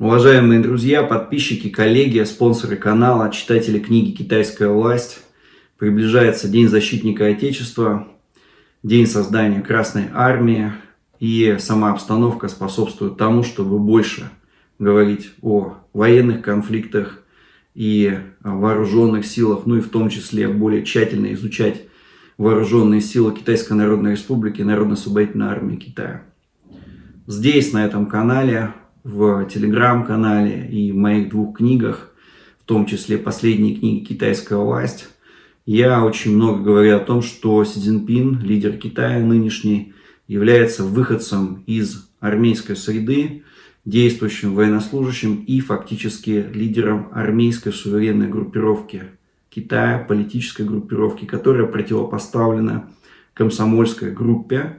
Уважаемые друзья, подписчики, коллеги, спонсоры канала, читатели книги «Китайская власть». Приближается День защитника Отечества, день создания Красной Армии. И сама обстановка способствует тому, чтобы больше говорить о военных конфликтах и о вооруженных силах, ну и в том числе более тщательно изучать вооруженные силы Китайской Народной Республики и Народно-освободительной армии Китая. Здесь, на этом канале, в телеграм-канале и в моих двух книгах, в том числе последней книги «Китайская власть», я очень много говорю о том, что Си Цзиньпин, лидер Китая нынешний, является выходцем из армейской среды, действующим военнослужащим и фактически лидером армейской суверенной группировки Китая, политической группировки, которая противопоставлена комсомольской группе,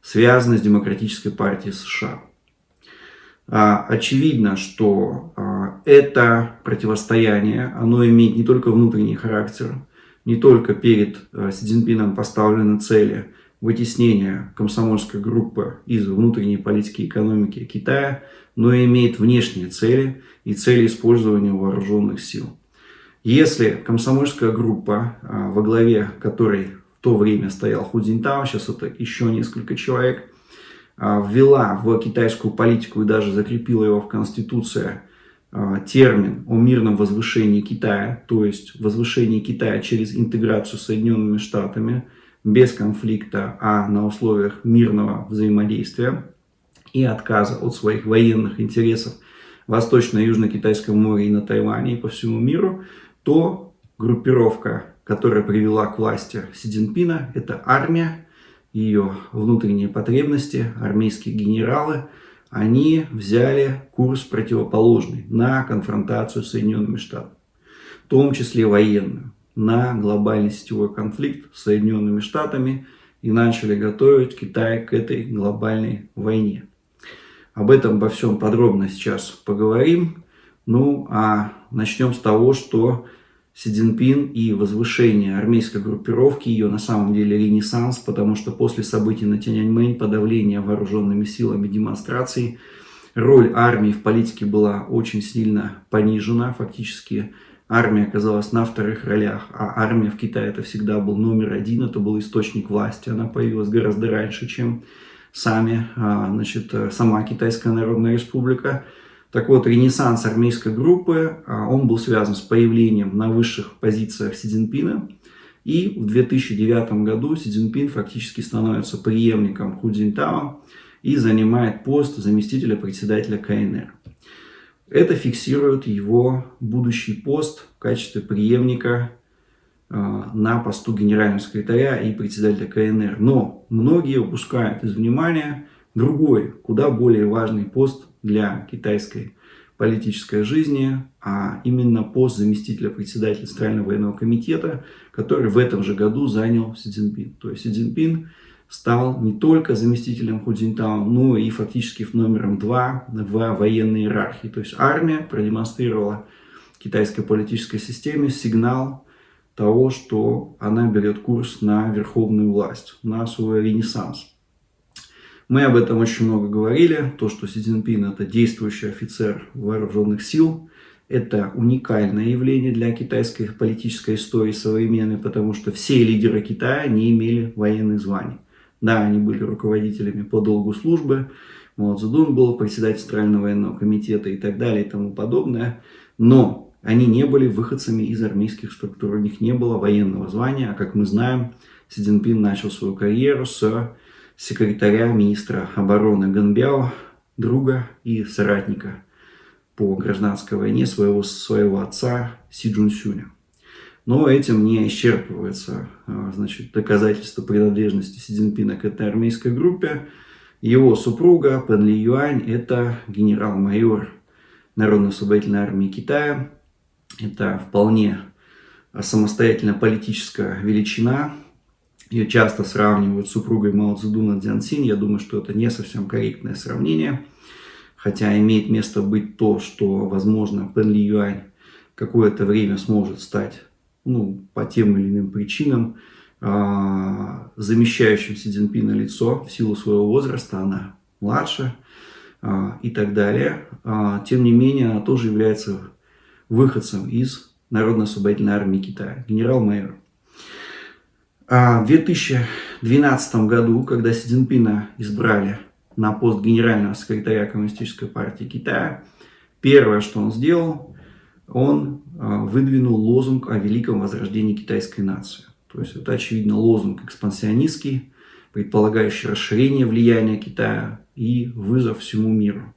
связанной с Демократической партией США. Очевидно, что это противостояние, оно имеет не только внутренний характер, не только перед Си Цзиньпином поставлены цели вытеснения комсомольской группы из внутренней политики и экономики Китая, но и имеет внешние цели и цели использования вооруженных сил. Если комсомольская группа, во главе которой в то время стоял Ху Цзиньтао, сейчас это еще несколько человек, ввела в китайскую политику и даже закрепила его в Конституции термин о мирном возвышении Китая, то есть возвышении Китая через интеграцию с Соединенными Штатами, без конфликта, а на условиях мирного взаимодействия и отказа от своих военных интересов в Восточно- и Южно-Китайском море и на Тайване и по всему миру, то группировка, которая привела к власти Си Цзиньпина, это армия, ее внутренние потребности, армейские генералы, они взяли курс противоположный на конфронтацию с Соединенными Штатами, в том числе военную, на глобальный сетевой конфликт с Соединенными Штатами и начали готовить Китай к этой глобальной войне. Об этом, обо всем подробно сейчас поговорим. Ну, а начнем с того, что Си Цзиньпин и возвышение армейской группировки, ее на самом деле ренессанс, потому что после событий на Тяньаньмэнь, подавления вооруженными силами демонстраций, роль армии в политике была очень сильно понижена. Фактически армия оказалась на вторых ролях, а армия в Китае это всегда был номер один, это был источник власти. Она появилась гораздо раньше, чем сама Китайская Народная Республика. Так вот, ренессанс армейской группы, он был связан с появлением на высших позициях Си Цзиньпина. И в 2009 году Си Цзиньпин фактически становится преемником Ху Цзиньтао и занимает пост заместителя председателя КНР. Это фиксирует его будущий пост в качестве преемника на посту генерального секретаря и председателя КНР. Но многие упускают из внимания другой, куда более важный пост для китайской политической жизни, а именно пост заместителя председателя Центрального военного комитета, который в этом же году занял Си Цзиньпин. То есть Си Цзиньпин стал не только заместителем Ху Цзиньтао, но и фактически номером 2 в военной иерархии. То есть армия продемонстрировала китайской политической системе сигнал того, что она берет курс на верховную власть, на свой ренессанс. Мы об этом очень много говорили. То, что Си Цзиньпин это действующий офицер вооруженных сил, это уникальное явление для китайской политической истории современной, потому что все лидеры Китая не имели военных званий. Да, они были руководителями по долгу службы, Мао Цзэдун был председателем Центрального военного комитета и так далее и тому подобное, но они не были выходцами из армейских структур, у них не было военного звания, а как мы знаем, Си Цзиньпин начал свою карьеру с секретаря министра обороны Гэн Бяо, друга и соратника по гражданской войне своего отца Си Чжунсюня. Но этим не исчерпывается доказательство принадлежности Си Цзиньпина к этой армейской группе. Его супруга Пэн Ли Юань это генерал-майор Народно-освободительной армии Китая. Это вполне самостоятельная политическая величина. Ее часто сравнивают с супругой Мао Цзэдуна Цзян Цинь. Я думаю, что это не совсем корректное сравнение. Хотя имеет место быть то, что, возможно, Пэн Ли Юань какое-то время сможет стать, по тем или иным причинам, замещающим Си Цзиньпина лицо в силу своего возраста. Она младше. и так далее. Тем не менее, она тоже является выходцем из Народно-освободительной армии Китая, генерал-майор. В 2012 году, когда Си Цзиньпина избрали на пост генерального секретаря Коммунистической партии Китая, первое, что он сделал, он выдвинул лозунг о великом возрождении китайской нации. То есть это, очевидно, лозунг экспансионистский, предполагающий расширение влияния Китая и вызов всему миру.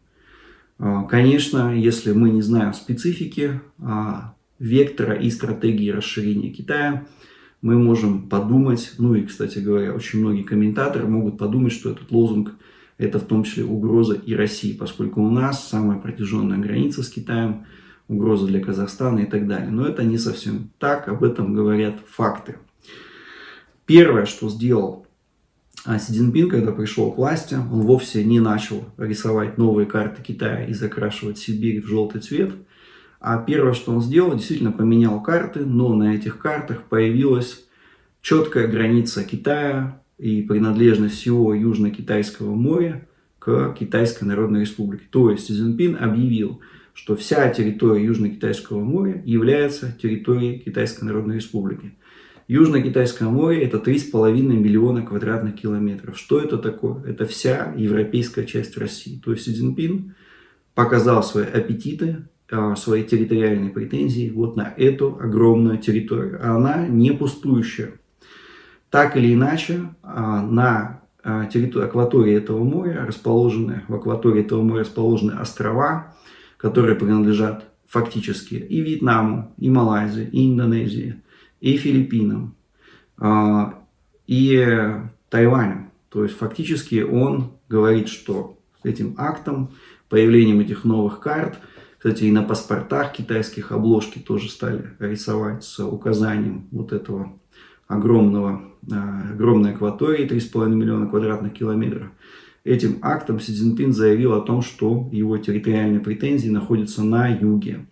Конечно, если мы не знаем специфики вектора и стратегии расширения Китая, мы можем подумать, ну и, кстати говоря, очень многие комментаторы могут подумать, что этот лозунг – это в том числе угроза и России, поскольку у нас самая протяженная граница с Китаем, угроза для Казахстана и так далее. Но это не совсем так, об этом говорят факты. Первое, что сделал Си Цзиньпин, когда пришел к власти, он вовсе не начал рисовать новые карты Китая и закрашивать Сибирь в желтый цвет. А первое, что он сделал, действительно поменял карты, но на этих картах появилась четкая граница Китая и принадлежность всего Южно-Китайского моря к Китайской Народной Республике. То есть Си Цзиньпин объявил, что вся территория Южно-Китайского моря является территорией Китайской Народной Республики. Южно-Китайское море – это 3,5 миллиона квадратных километров. Что это такое? Это вся европейская часть России. То есть Си Цзиньпин показал свои аппетиты, свои территориальные претензии вот на эту огромную территорию. Она не пустующая. Так или иначе, на территории акватории этого моря в акватории этого моря расположены острова, которые принадлежат фактически и Вьетнаму, и Малайзии, и Индонезии, и Филиппинам, и Тайваню. То есть фактически он говорит, что с этим актом, появлением этих новых карт, кстати, и на паспортах китайских обложки тоже стали рисовать с указанием вот этого огромной акватории, 3,5 миллиона квадратных километров. Этим актом Си Цзиньпин заявил о том, что его территориальные претензии находятся на юге.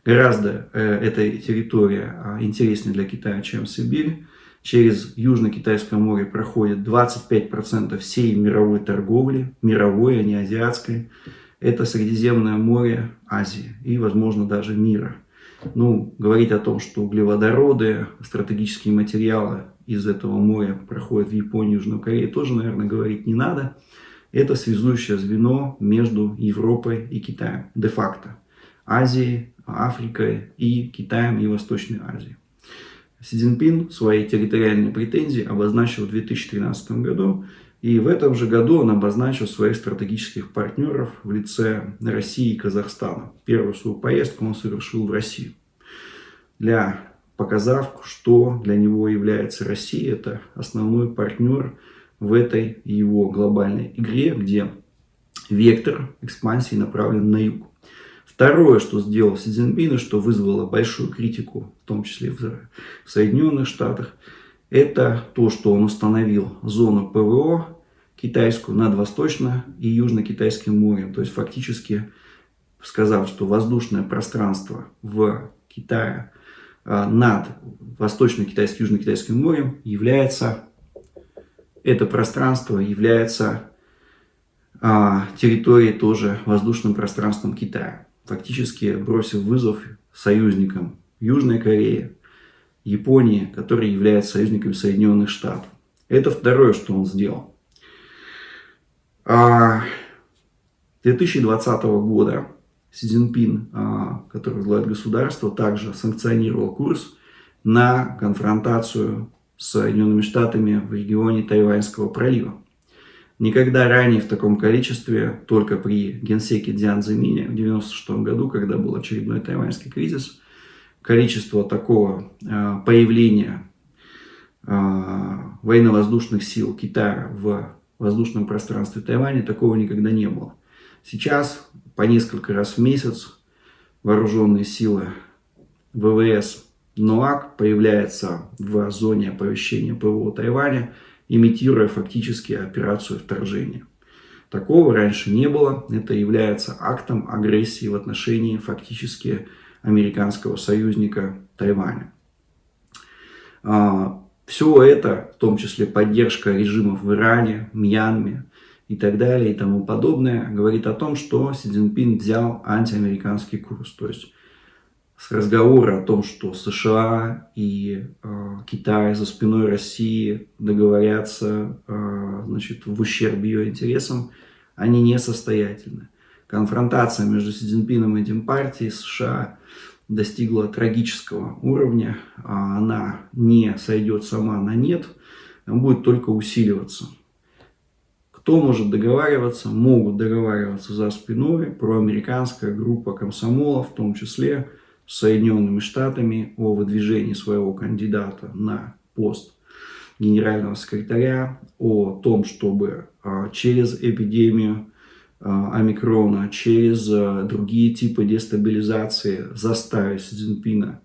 Гораздо эта территория интереснее для Китая, чем Сибирь. Через Южно-Китайское море проходит 25% всей мировой торговли, мировой, а не азиатской. Это Средиземное море Азии и, возможно, даже мира. Ну, говорить о том, что углеводороды, стратегические материалы из этого моря проходят в Японию и Южную Корею, тоже, наверное, говорить не надо. Это связующее звено между Европой и Китаем, де-факто. Азией, Африкой и Китаем и Восточной Азией. Си Цзиньпин свои территориальные претензии обозначил в 2013 году. И в этом же году он обозначил своих стратегических партнеров в лице России и Казахстана. Первую свою поездку он совершил в Россию, показав, что для него является Россия. Это основной партнер в этой его глобальной игре, где вектор экспансии направлен на юг. Второе, что сделал Си Цзиньпин, и что вызвало большую критику, в том числе в Соединенных Штатах, это то, что он установил зону ПВО китайскую над Восточно- и Южно-Китайским морем. То есть фактически сказав, что воздушное пространство в Китае над Восточно-Китайским и Южно-Китайским морем это пространство является территорией тоже воздушным пространством Китая. Фактически бросив вызов союзникам Южной Кореи, Японии, которые являются союзниками Соединенных Штатов. Это второе, что он сделал. 2020 года Си Цзиньпин, который возглавляет государство, также санкционировал курс на конфронтацию с Соединенными Штатами в регионе Тайваньского пролива. Никогда ранее в таком количестве, только при генсеке Цзян Цзэмине в 1996 году, когда был очередной тайваньский кризис, количество такого появления военно-воздушных сил Китая в воздушном пространстве Тайваня, такого никогда не было. Сейчас по несколько раз в месяц вооруженные силы ВВС НОАК появляются в зоне оповещения ПВО Тайваня, имитируя фактически операцию вторжения. Такого раньше не было. Это является актом агрессии в отношении фактически американского союзника Тайваня. Все это, в том числе поддержка режимов в Иране, Мьянме и так далее и тому подобное, говорит о том, что Си Цзиньпин взял антиамериканский курс. То есть с разговора о том, что США и Китай за спиной России договорятся значит, в ущерб ее интересам, они несостоятельны. Конфронтация между Си Цзиньпином и Демпартией США достигла трагического уровня. Она не сойдет сама на нет, будет только усиливаться. Кто может договариваться? Могут договариваться за спиной проамериканская группа комсомола, в том числе с Соединенными Штатами, о выдвижении своего кандидата на пост генерального секретаря, о том, чтобы через эпидемию омикрона, через другие типы дестабилизации заставить Си Цзиньпина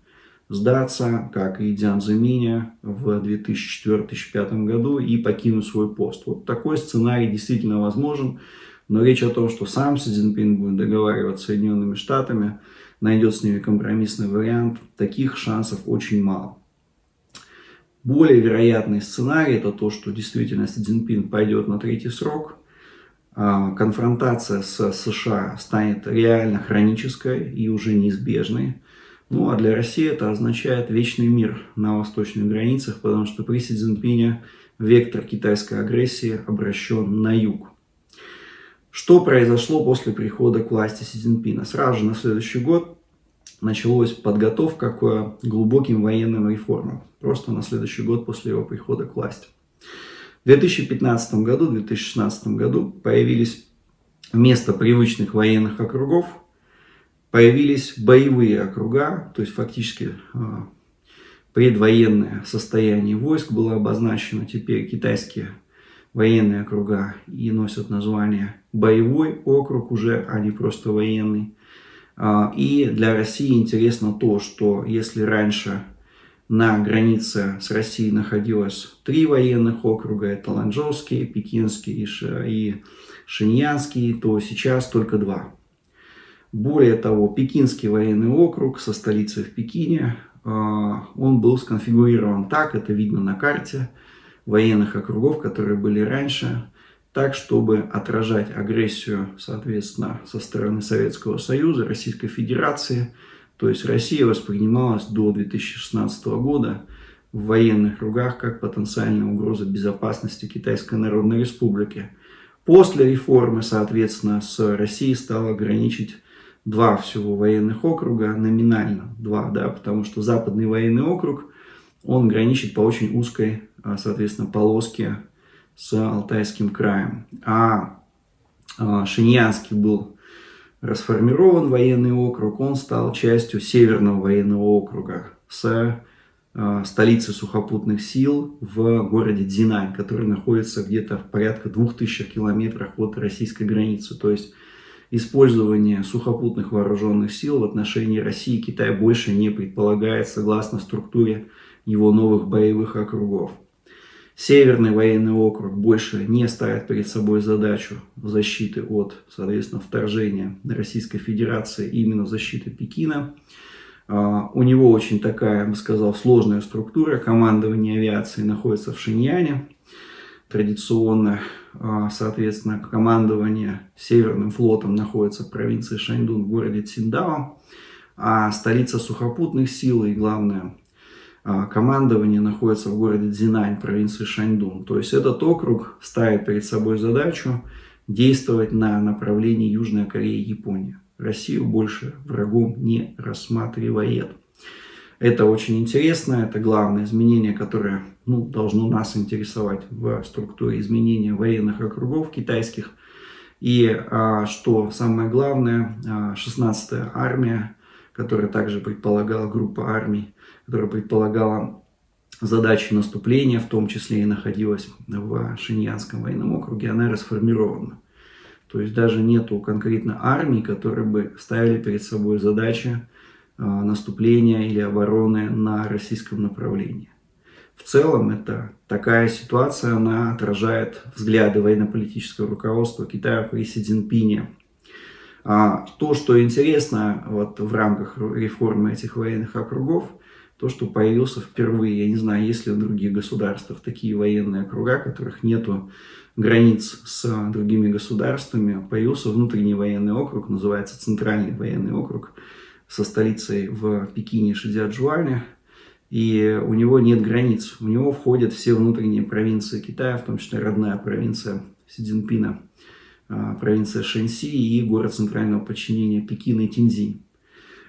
сдаться, как и Цзян Цзэминя в 2004-2005 году, и покинуть свой пост. Вот такой сценарий действительно возможен, но речь о том, что сам Си Цзиньпин будет договариваться с Соединенными Штатами, найдет с ними компромиссный вариант, таких шансов очень мало. Более вероятный сценарий — это то, что действительно Си Цзиньпин пойдет на третий срок, конфронтация с США станет реально хронической и уже неизбежной. Ну а для России это означает вечный мир на восточных границах, потому что при Си Цзиньпине вектор китайской агрессии обращен на юг. Что произошло после прихода к власти Си Цзиньпина? Сразу же на следующий год началась подготовка к глубоким военным реформам. Просто на следующий год после его прихода к власти. В 2015 году, 2016 году появились вместо привычных военных округов, появились боевые округа, то есть фактически предвоенное состояние войск было обозначено. Теперь китайские военные округа и носят название боевой округ уже, а не просто военный. И для России интересно то, что если раньше на границе с Россией находилось 3 военных округа, это Ланчжоуский, Пекинский и Шиньянский, то сейчас только 2. Более того, Пекинский военный округ со столицей в Пекине, он был сконфигурирован так, это видно на карте военных округов, которые были раньше, так, чтобы отражать агрессию, соответственно, со стороны Советского Союза, Российской Федерации. То есть Россия воспринималась до 2016 года в военных кругах как потенциальная угроза безопасности Китайской Народной Республики. После реформы, соответственно, с Россией стало граничить 2 всего военных округа, номинально 2, да, потому что Западный военный округ, он граничит по очень узкой, соответственно, полоске с Алтайским краем. А Шиньянский был расформирован военный округ, он стал частью Северного военного округа с столицей сухопутных сил в городе Цзинань, который находится где-то в порядка 2000 километрах от российской границы. То есть использование сухопутных вооруженных сил в отношении России Китай больше не предполагает согласно структуре его новых боевых округов. Северный военный округ больше не ставит перед собой задачу защиты от, соответственно, вторжения Российской Федерации, именно защиты Пекина. У него очень такая, я бы сказал, сложная структура. Командование авиации находится в Шиньяне. Традиционно, соответственно, командование Северным флотом находится в провинции Шаньдун в городе Циндао. А столица сухопутных сил и, главное, командование находится в городе Цзинань, провинции Шаньдун. То есть этот округ ставит перед собой задачу действовать на направлении Южная Корея и Япония. Россию больше врагом не рассматривает. Это очень интересно, это главное изменение, которое должно нас интересовать в структуре изменения военных округов китайских. И что самое главное, 16-я армия, которая также предполагала, группа армий, которая предполагала задачи наступления, в том числе и находилась в Шиньянском военном округе, она расформирована. То есть даже нету конкретно армий, которые бы ставили перед собой задачи наступления или обороны на российском направлении. В целом, это такая ситуация, она отражает взгляды военно-политического руководства Китая при Си Цзиньпине. То, что интересно вот в рамках реформы этих военных округов, то, что появился впервые, я не знаю, есть ли в других государствах такие военные округа, в которых нету границ с другими государствами, появился внутренний военный округ, называется Центральный военный округ, со столицей в Пекине, Шицзячжуане, и у него нет границ, в него входят все внутренние провинции Китая, в том числе родная провинция Си Цзиньпина, провинция Шэньси и город центрального подчинения Пекина и Тиньцзинь.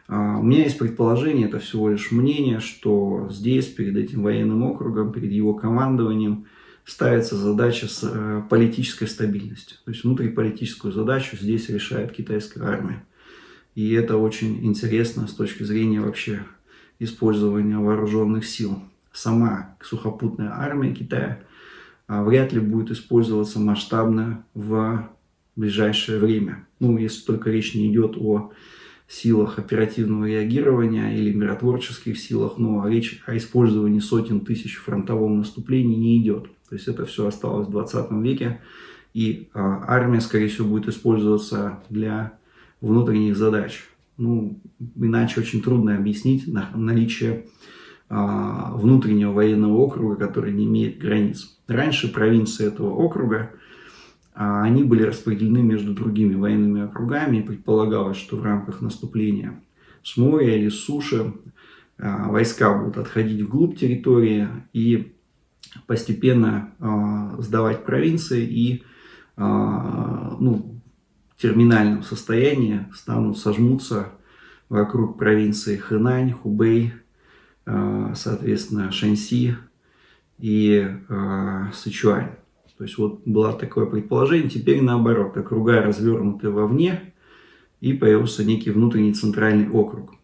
У меня есть предположение, это всего лишь мнение, что здесь, перед этим военным округом, перед его командованием, ставится задача с политической стабильностью. То есть внутриполитическую задачу здесь решает китайская армия. И это очень интересно с точки зрения вообще использования вооруженных сил. Сама сухопутная армия Китая вряд ли будет использоваться масштабно в ближайшее время. Ну, если только речь не идет о силах оперативного реагирования или миротворческих силах, но речь о использовании сотен тысяч в фронтовом наступлении не идет. То есть это все осталось в 20 веке, и армия, скорее всего, будет использоваться для внутренних задач. Ну, иначе очень трудно объяснить наличие внутреннего военного округа, который не имеет границ. Раньше провинции этого округа они были распределены между другими военными округами, и предполагалось, что в рамках наступления с моря или с суши войска будут отходить вглубь территории и постепенно сдавать провинции и в терминальном состоянии сожмутся вокруг провинции Хэнань, Хубэй, соответственно, Шэньси и Сычуань. То есть вот было такое предположение, теперь наоборот, округа развернуты вовне, и появился некий внутренний центральный округ.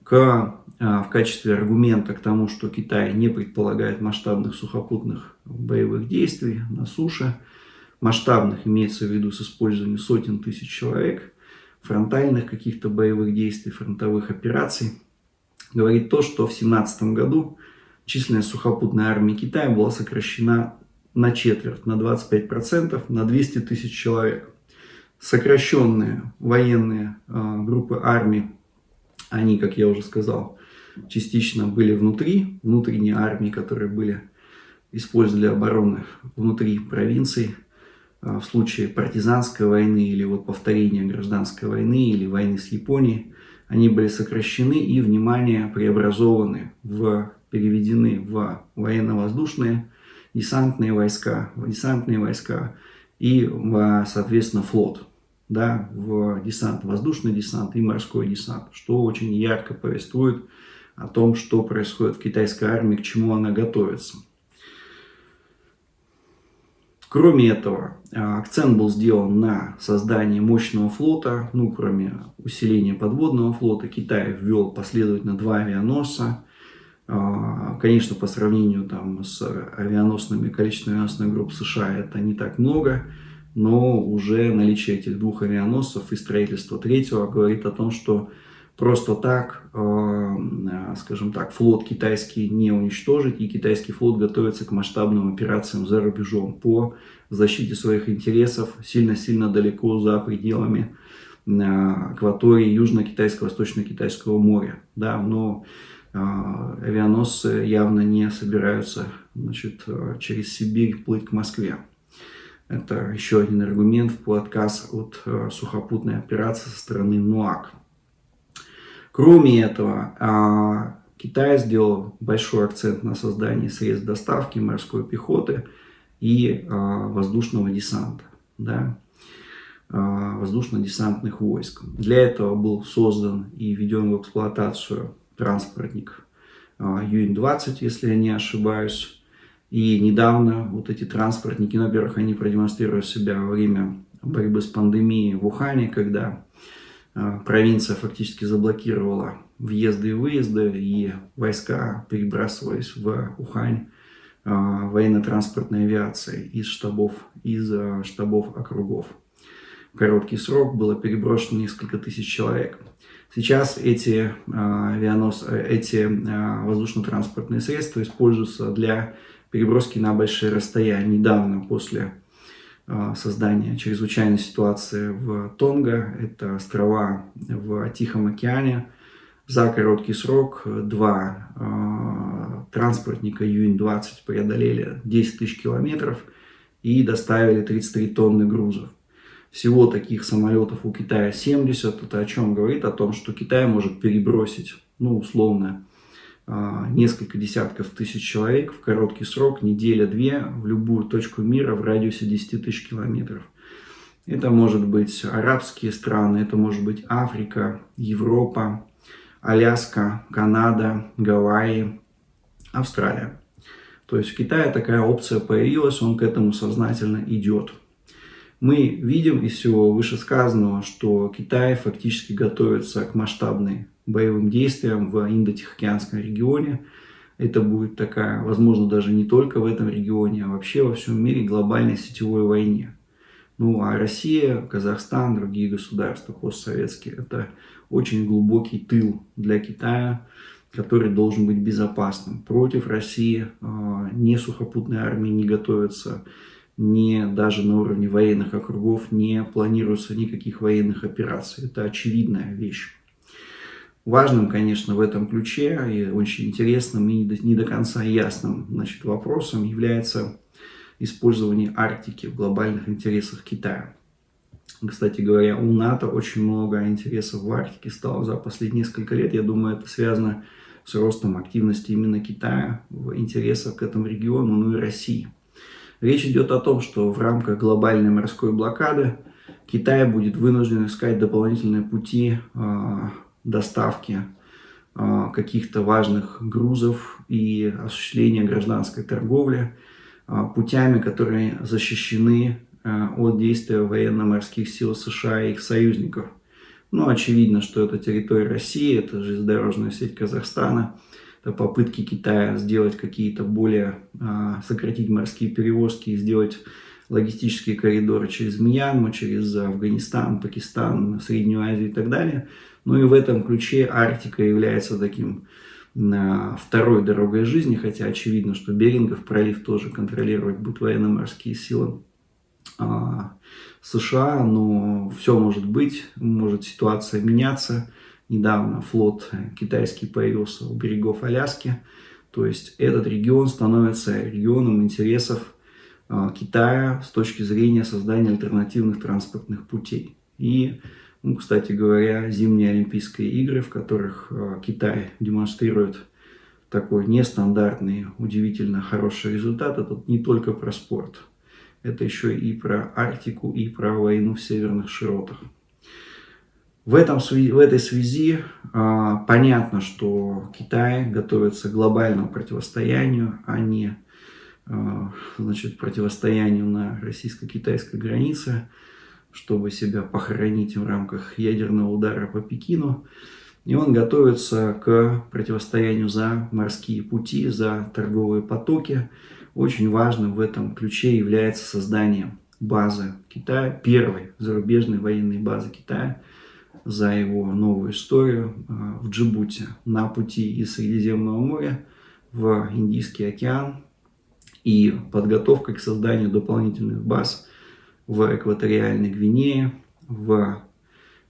В качестве аргумента к тому, что Китай не предполагает масштабных сухопутных боевых действий на суше, масштабных имеется в виду с использованием сотен тысяч человек, фронтальных каких-то боевых действий, фронтовых операций, говорит то, что в 2017 году численность сухопутной армии Китая была сокращена на четверть, на 25%, на 200 тысяч человек. Сокращенные военные группы армий, они, как я уже сказал, частично были внутренние армии, которые были использованы для обороны внутри провинций в случае партизанской войны или вот повторения гражданской войны или войны с Японией. Они были сокращены и, внимание, преобразованы, переведены в военно-воздушные десантные войска и, соответственно, флот, да, в десант, воздушный десант и морской десант, что очень ярко повествует о том, что происходит в китайской армии, к чему она готовится. Кроме этого, акцент был сделан на создании мощного флота. Кроме усиления подводного флота, Китай ввел последовательно 2 авианосца. Конечно, по сравнению с количеством авианосных групп США это не так много, но уже наличие этих 2 авианосцев и строительство 3-го говорит о том, что просто так, скажем так, флот китайский не уничтожить, и китайский флот готовится к масштабным операциям за рубежом по защите своих интересов сильно-сильно далеко за пределами акватории Южно-Китайского, Восточно-Китайского моря. Да, но авианосцы явно не собираются через Сибирь плыть к Москве. Это еще один аргумент в отказ от сухопутной операции со стороны НУАК. Кроме этого, Китай сделал большой акцент на создании средств доставки морской пехоты и воздушного десанта, да, воздушно-десантных войск. Для этого был создан и введен в эксплуатацию транспортник Юнь-20, если я не ошибаюсь. И недавно вот эти транспортники, во-первых, они продемонстрировали себя во время борьбы с пандемией в Ухане, когда провинция фактически заблокировала въезды и выезды, и войска перебрасывались в Ухань военно-транспортной авиацией из штабов округов. В короткий срок было переброшено несколько тысяч человек. Сейчас эти воздушно-транспортные средства используются для переброски на большие расстояния. Недавно, после создания чрезвычайной ситуации в Тонга, это острова в Тихом океане, За короткий срок 2 транспортника Юнь-20 преодолели 10 тысяч километров и доставили 33 тонны грузов. Всего таких самолетов у Китая 70. Это о чем говорит? О том, что Китай может перебросить, условно, несколько десятков тысяч человек в короткий срок, неделя-две, в любую точку мира в радиусе 10 тысяч километров. Это может быть арабские страны, это может быть Африка, Европа, Аляска, Канада, Гавайи, Австралия. То есть в Китае такая опция появилась, он к этому сознательно идет. Мы видим из всего вышесказанного, что Китай фактически готовится к масштабным боевым действиям в Индо-Тихоокеанском регионе. Это будет такая, возможно, даже не только в этом регионе, а вообще во всем мире глобальной сетевой войне. А Россия, Казахстан, другие государства постсоветские – это очень глубокий тыл для Китая, который должен быть безопасным. Против России ни сухопутной армии не готовится, ни даже на уровне военных округов не планируется никаких военных операций. Это очевидная вещь. Важным, конечно, в этом ключе и очень интересным и не до конца ясным вопросом является использование Арктики в глобальных интересах Китая. Кстати говоря, у НАТО очень много интересов в Арктике стало за последние несколько лет. Я думаю, это связано с ростом активности именно Китая в интересах к этому региону, и России. Речь идет о том, что в рамках глобальной морской блокады Китай будет вынужден искать дополнительные пути доставки каких-то важных грузов и осуществления гражданской торговли путями, которые защищены от действия военно-морских сил США и их союзников. Очевидно, что это территория России, это железнодорожная сеть Казахстана, это попытки Китая сделать какие-то сократить морские перевозки и сделать логистические коридоры через Мьянму, через Афганистан, Пакистан, Среднюю Азию и так далее. И в этом ключе Арктика является таким второй дорогой жизни, хотя очевидно, что Берингов пролив тоже контролировать будут военно-морские силы США, но все может быть, может ситуация меняться. Недавно флот китайский появился у берегов Аляски, то есть этот регион становится регионом интересов Китая с точки зрения создания альтернативных транспортных путей. И, кстати говоря, зимние Олимпийские игры, в которых Китай демонстрирует такой нестандартный, удивительно хороший результат, это не только про спорт. Это еще и про Арктику, и про войну в северных широтах. В этой связи понятно, что Китай готовится к глобальному противостоянию, а не противостоянию на российско-китайской границе, чтобы себя похоронить в рамках ядерного удара по Пекину. И он готовится к противостоянию за морские пути, за торговые потоки. Очень важным в этом ключе является создание базы Китая, первой зарубежной военной базы Китая за его новую историю в Джибути, на пути из Средиземного моря в Индийский океан, и подготовка к созданию дополнительных баз в экваториальной Гвинее, в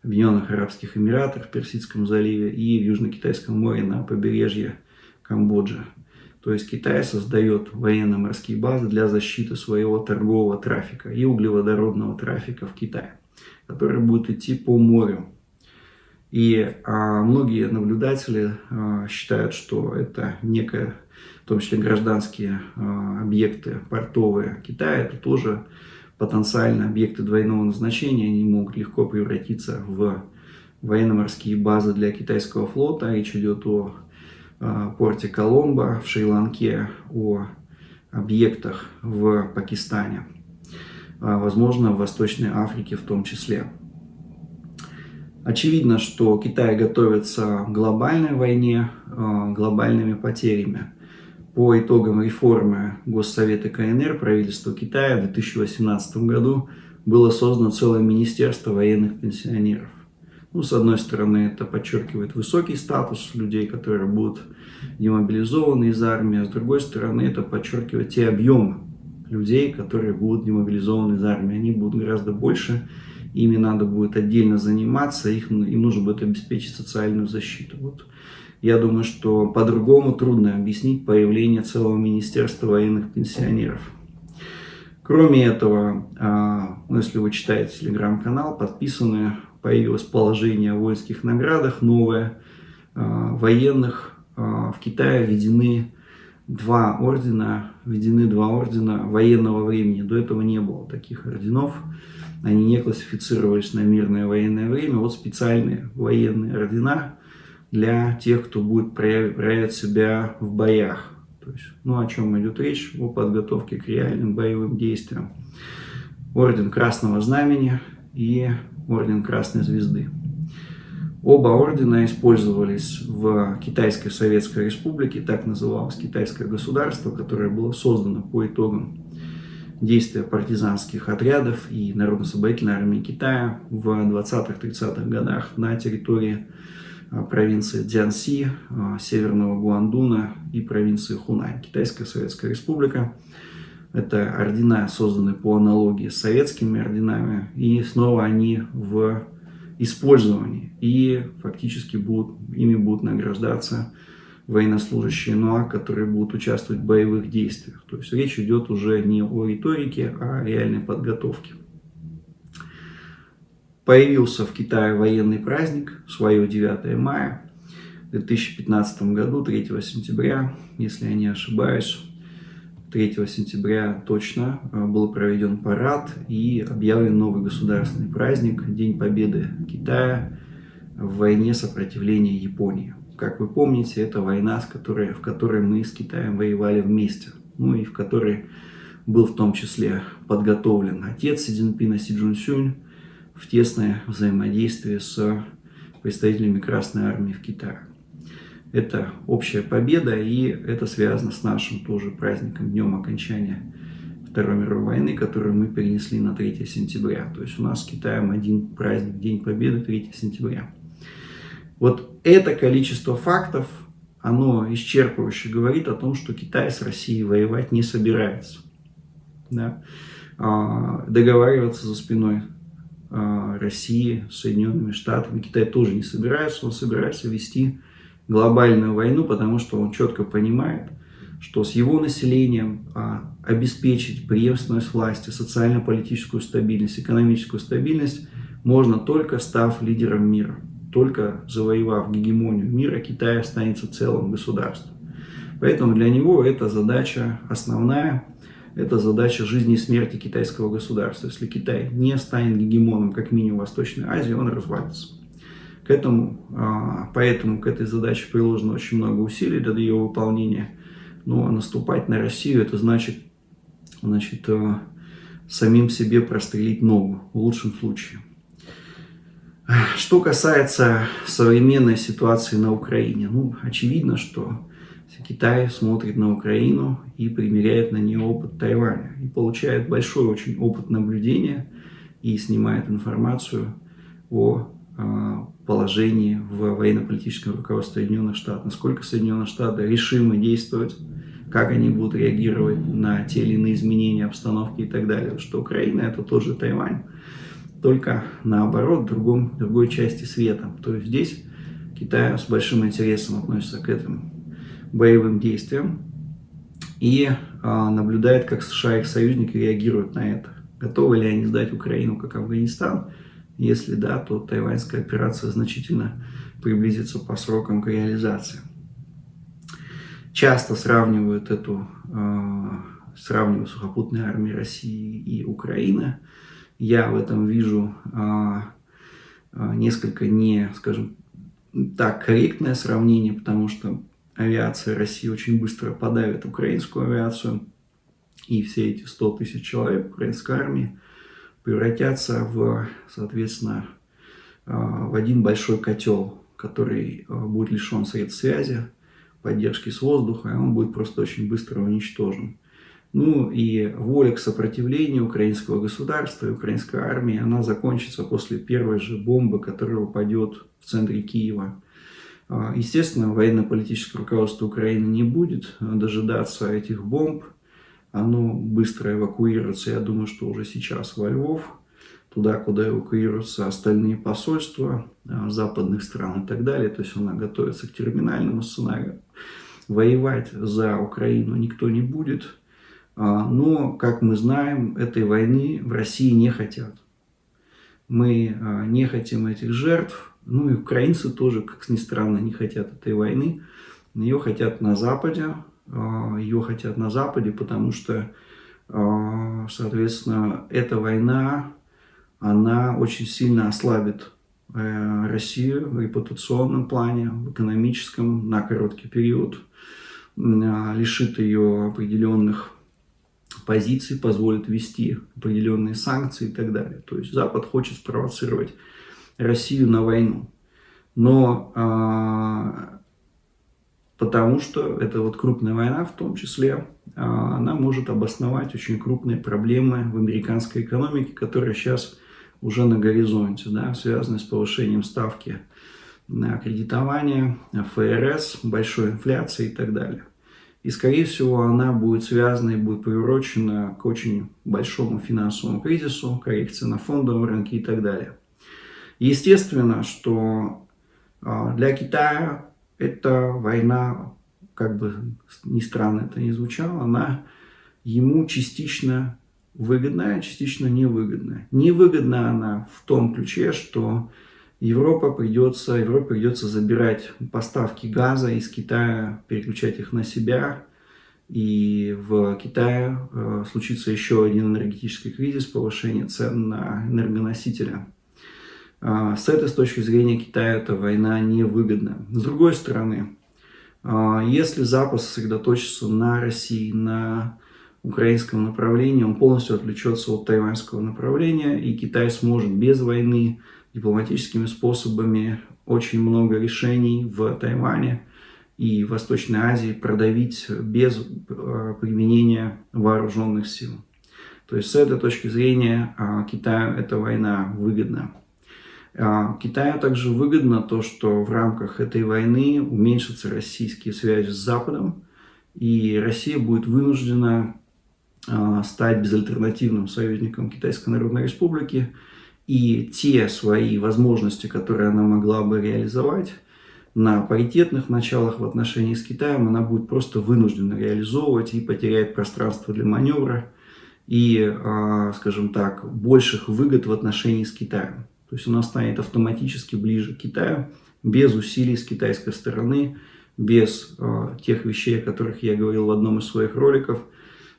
Объединенных Арабских Эмиратах, в Персидском заливе и в Южно-Китайском море на побережье Камбоджи. То есть Китай создает военно-морские базы для защиты своего торгового трафика и углеводородного трафика в Китае, который будет идти по морю. И многие наблюдатели считают, что это некое, в том числе гражданские объекты портовые Китая, это тоже потенциально объекты двойного назначения, они могут легко превратиться в военно-морские базы для китайского флота. Речь идет о порте Коломбо в Шри-Ланке, о объектах в Пакистане, возможно, в Восточной Африке в том числе. Очевидно, что Китай готовится к глобальной войне, глобальными потерями. По итогам реформы Госсовета КНР правительства Китая в 2018 году было создано целое министерство военных пенсионеров. С одной стороны, это подчеркивает высокий статус людей, которые будут демобилизованы из армии, а с другой стороны, это подчеркивает те объемы людей, которые будут демобилизованы из армии. Они будут гораздо больше, ими надо будет отдельно заниматься, им нужно будет обеспечить социальную защиту. Вот. Я думаю, что по-другому трудно объяснить появление целого министерства военных пенсионеров. Кроме этого, если вы читаете телеграм-канал, подписаны, появилось положение о воинских наградах новое, военных. В Китае введены два ордена военного времени. До этого не было таких орденов. Они не классифицировались на мирное военное время. Вот специальные военные ордена для тех, кто будет проявить себя в боях. То есть, о чем идет речь? О подготовке к реальным боевым действиям. Орден Красного Знамени и Орден Красной Звезды. Оба ордена использовались в Китайской Советской Республике, так называлось китайское государство, которое было создано по итогам действия партизанских отрядов и Народно-освободительной армии Китая в 20-30-х годах на территории провинции Цзянси, северного Гуандуна и провинции Хунань. Китайская Советская Республика. Это ордена, созданные по аналогии с советскими орденами, и снова они в использовании, и фактически ими будут награждаться военнослужащие НОАК, которые будут участвовать в боевых действиях. То есть речь идет уже не о риторике, а о реальной подготовке. Появился в Китае военный праздник, свое 9 мая, в 2015 году, 3 сентября, если я не ошибаюсь. 3 сентября точно был проведен парад и объявлен новый государственный праздник, День Победы Китая в войне сопротивления Японии. Как вы помните, это война, в которой мы с Китаем воевали вместе, и в которой был в том числе подготовлен отец Си Цзиньпина, Си Чжунсюнь, в тесное взаимодействие с представителями Красной Армии в Китае. Это общая победа, и это связано с нашим тоже праздником, днем окончания Второй мировой войны, которую мы перенесли на 3 сентября. То есть у нас с Китаем один праздник, День Победы, 3 сентября. Вот это количество фактов, оно исчерпывающе говорит о том, что Китай с Россией воевать не собирается. Да? Договариваться за спиной России с Соединенными Штатами Китай тоже не собирается. Он собирается вести глобальную войну, потому что он четко понимает, что с его населением обеспечить преемственность власти, социально-политическую стабильность, экономическую стабильность можно только став лидером мира. Только завоевав гегемонию мира, Китай останется целым государством. Поэтому для него это задача основная, это задача жизни и смерти китайского государства. Если Китай не станет гегемоном, как минимум в Восточной Азии, он развалится. Поэтому к этой задаче приложено очень много усилий для ее выполнения. Но наступать на Россию, это значит самим себе прострелить ногу, в лучшем случае. Что касается современной ситуации на Украине, очевидно, что Китай смотрит на Украину и примеряет на нее опыт Тайваня. И получает большой очень опыт наблюдения и снимает информацию о положении в военно-политическом руководстве Соединенных Штатов. Насколько Соединенные Штаты решимы действовать, как они будут реагировать на те или иные изменения обстановки и так далее. Что Украина это тоже Тайвань, только наоборот, в другой части света. То есть здесь Китай с большим интересом относится к этим боевым действиям и наблюдает, как США и их союзники реагируют на это. Готовы ли они сдать Украину, как Афганистан? Если да, то тайваньская операция значительно приблизится по срокам к реализации. Часто сравнивают сухопутные армии России и Украины. Я в этом вижу несколько корректное сравнение, потому что авиация России очень быстро подавит украинскую авиацию, и все эти 100 тысяч человек украинской армии превратятся соответственно, в один большой котел, который будет лишен средств связи, поддержки с воздуха, и он будет просто очень быстро уничтожен. И воля к сопротивлению украинского государства и украинской армии, она закончится после первой же бомбы, которая упадет в центре Киева. Естественно, военно-политическое руководство Украины не будет дожидаться этих бомб. Оно быстро эвакуируется, я думаю, что уже сейчас во Львов. туда, куда эвакуируются остальные посольства западных стран и так далее. То есть она готовится к терминальному сценарию. Воевать за Украину никто не будет. Но, как мы знаем, этой войны в России не хотят. Мы не хотим этих жертв. Ну и украинцы тоже, как ни странно, не хотят этой войны. Ее хотят на Западе. Потому что, соответственно, эта война, она очень сильно ослабит Россию в репутационном плане, в экономическом на короткий период, лишит ее определенных позиций, позволит ввести определенные санкции и так далее. То есть Запад хочет спровоцировать Россию на войну. Но потому что это вот крупная война в том числе, она может обосновать очень крупные проблемы в американской экономике, которая сейчас уже на горизонте, да, связанные с повышением ставки на кредитование, ФРС, большой инфляцией и так далее. И, скорее всего, она будет связана и будет приурочена к очень большому финансовому кризису, коррекции на фондовом рынке и так далее. Естественно, что для Китая эта война, как бы ни странно это ни звучало, она ему частично выгодная, частично невыгодная. Невыгодна она в том ключе, что Европе придется забирать поставки газа из Китая, переключать их на себя. И в Китае случится еще один энергетический кризис, повышение цен на энергоносители. С этой точки зрения Китаю эта война невыгодна. С другой стороны, если Запад сосредоточится на России, на украинском направлении, он полностью отвлечется от тайваньского направления, и Китай сможет без войны дипломатическими способами очень много решений в Тайване и в Восточной Азии продавить без применения вооруженных сил. То есть с этой точки зрения Китаю эта война выгодна. Китаю также выгодно то, что в рамках этой войны уменьшатся российские связи с Западом, и Россия будет вынуждена стать безальтернативным союзником Китайской Народной Республики, и те свои возможности, которые она могла бы реализовать на паритетных началах в отношении с Китаем, она будет просто вынуждена реализовывать и потеряет пространство для маневра и, скажем так, больших выгод в отношении с Китаем. То есть она станет автоматически ближе к Китаю, без усилий с китайской стороны, без тех вещей, о которых я говорил в одном из своих роликов,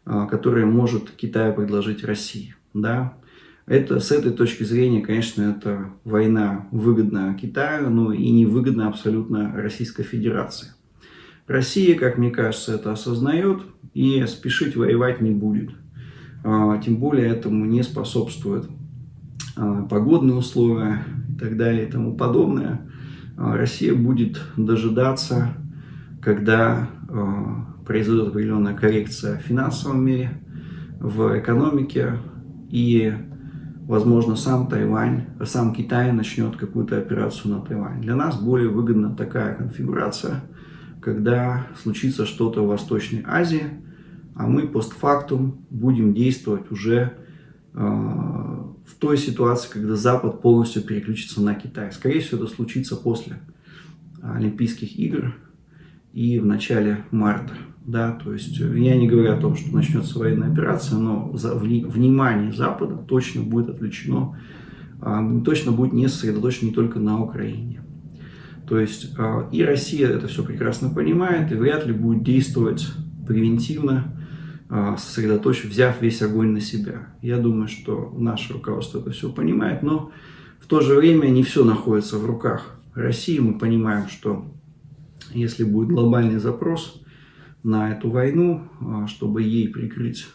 которые может Китаю предложить России. Да? С этой точки зрения, конечно, эта война выгодна Китаю, но и невыгодна абсолютно Российской Федерации. Россия, как мне кажется, это осознает и спешить воевать не будет. Тем более этому не способствуют погодные условия и так далее и тому подобное. Россия будет дожидаться, когда произойдет определенная коррекция в финансовом мире, в экономике, и, возможно, сам Китай начнет какую-то операцию на Тайвань. Для нас более выгодна такая конфигурация, когда случится что-то в Восточной Азии, а мы постфактум будем действовать уже в той ситуации, когда Запад полностью переключится на Китай. Скорее всего, это случится после Олимпийских игр и в начале марта. Да, то есть я не говорю о том, что начнется военная операция, но внимание Запада точно будет отвлечено, точно будет не сосредоточено не только на Украине. То есть и Россия это все прекрасно понимает и вряд ли будет действовать превентивно, взяв весь огонь на себя. Я думаю, что наше руководство это все понимает, но в то же время не все находится в руках России. Мы понимаем, что если будет глобальный запрос на эту войну, чтобы ей прикрыть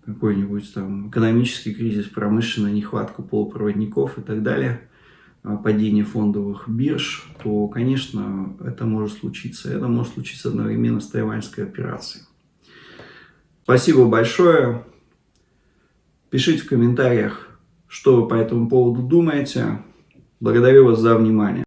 какой-нибудь там экономический кризис, промышленную нехватку полупроводников и так далее, падение фондовых бирж, то, конечно, это может случиться. Это может случиться одновременно с тайваньской операцией. Спасибо большое. Пишите в комментариях, что вы по этому поводу думаете. Благодарю вас за внимание.